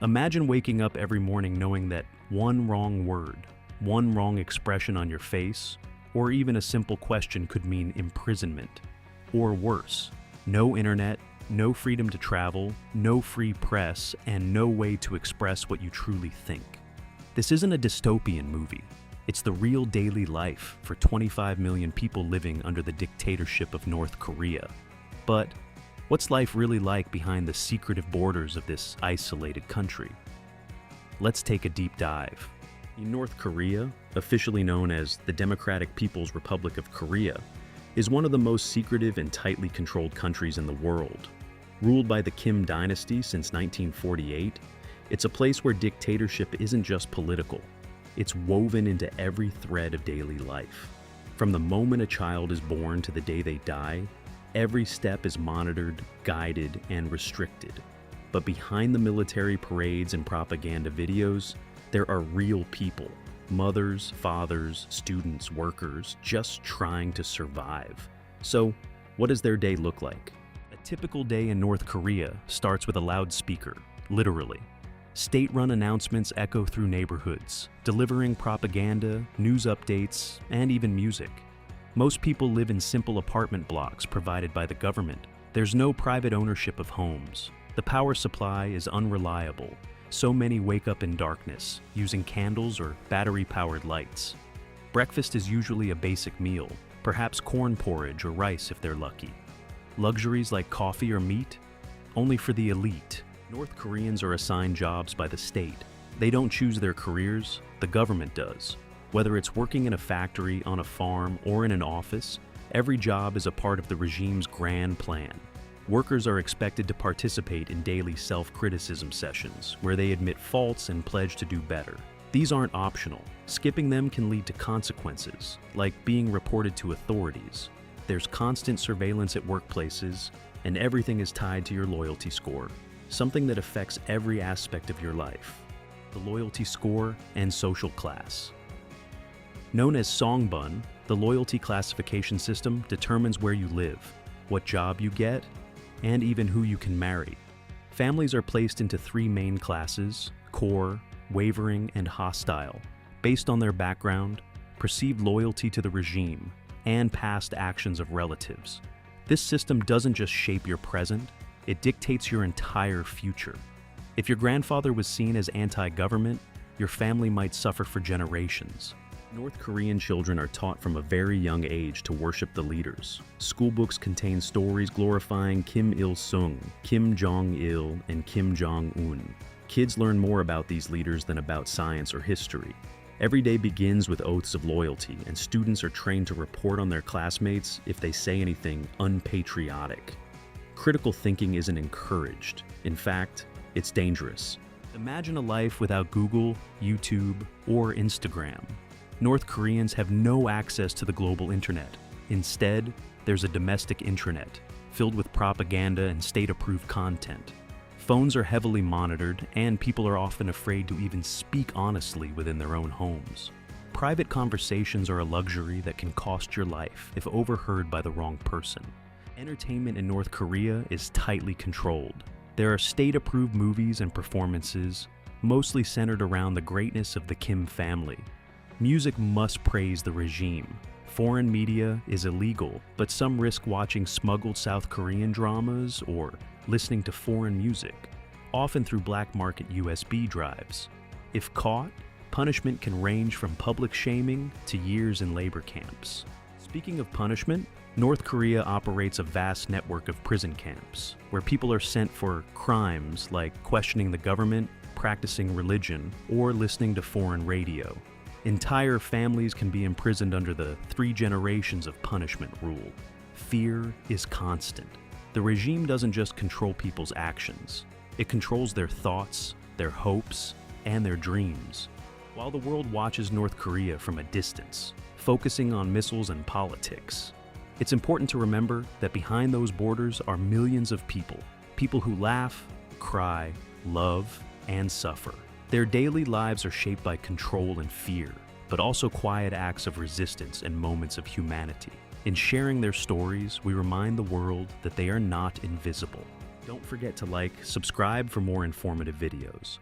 Imagine waking up every morning knowing that one wrong word, one wrong expression on your face, or even a simple question could mean imprisonment. Or worse, no internet, no freedom to travel, no free press, and no way to express what you truly think. This isn't a dystopian movie. It's the real daily life for 25 million people living under the dictatorship of North Korea. But what's life really like behind the secretive borders of this isolated country? Let's take a deep dive. In North Korea, officially known as the Democratic People's Republic of Korea, is one of the most secretive and tightly controlled countries in the world. Ruled by the Kim dynasty since 1948, it's a place where dictatorship isn't just political. It's woven into every thread of daily life. From the moment a child is born to the day they die, every step is monitored, guided, and restricted. But behind the military parades and propaganda videos, there are real people, mothers, fathers, students, workers, just trying to survive. So, what does their day look like? A typical day in North Korea starts with a loudspeaker, literally. State-run announcements echo through neighborhoods, delivering propaganda, news updates, and even music. Most people live in simple apartment blocks provided by the government. There's no private ownership of homes. The power supply is unreliable. So many wake up in darkness, using candles or battery-powered lights. Breakfast is usually a basic meal, perhaps corn porridge or rice if they're lucky. Luxuries like coffee or meat? Only for the elite. North Koreans are assigned jobs by the state. They don't choose their careers, the government does. Whether it's working in a factory, on a farm, or in an office, every job is a part of the regime's grand plan. Workers are expected to participate in daily self-criticism sessions, where they admit faults and pledge to do better. These aren't optional. Skipping them can lead to consequences, like being reported to authorities. There's constant surveillance at workplaces, and everything is tied to your loyalty score, something that affects every aspect of your life. The loyalty score and social class. Known as Songbun, the loyalty classification system determines where you live, what job you get, and even who you can marry. Families are placed into three main classes: core, wavering, and hostile, based on their background, perceived loyalty to the regime, and past actions of relatives. This system doesn't just shape your present, it dictates your entire future. If your grandfather was seen as anti-government, your family might suffer for generations. North Korean children are taught from a very young age to worship the leaders. School books contain stories glorifying Kim Il-sung, Kim Jong-il, and Kim Jong-un. Kids learn more about these leaders than about science or history. Every day begins with oaths of loyalty, and students are trained to report on their classmates if they say anything unpatriotic. Critical thinking isn't encouraged. In fact, it's dangerous. Imagine a life without Google, YouTube, or Instagram. North Koreans have no access to the global internet. Instead, there's a domestic intranet, filled with propaganda and state-approved content. Phones are heavily monitored, and people are often afraid to even speak honestly within their own homes. Private conversations are a luxury that can cost your life if overheard by the wrong person. Entertainment in North Korea is tightly controlled. There are state-approved movies and performances, mostly centered around the greatness of the Kim family. Music must praise the regime. Foreign media is illegal, but some risk watching smuggled South Korean dramas or listening to foreign music, often through black market USB drives. If caught, punishment can range from public shaming to years in labor camps. Speaking of punishment, North Korea operates a vast network of prison camps, where people are sent for crimes like questioning the government, practicing religion, or listening to foreign radio. Entire families can be imprisoned under the 3 generations of punishment rule. Fear is constant. The regime doesn't just control people's actions. It controls their thoughts, their hopes, and their dreams. While the world watches North Korea from a distance, focusing on missiles and politics, it's important to remember that behind those borders are millions of people. People who laugh, cry, love, and suffer. Their daily lives are shaped by control and fear, but also quiet acts of resistance and moments of humanity. In sharing their stories, we remind the world that they are not invisible. Don't forget to like, subscribe for more informative videos.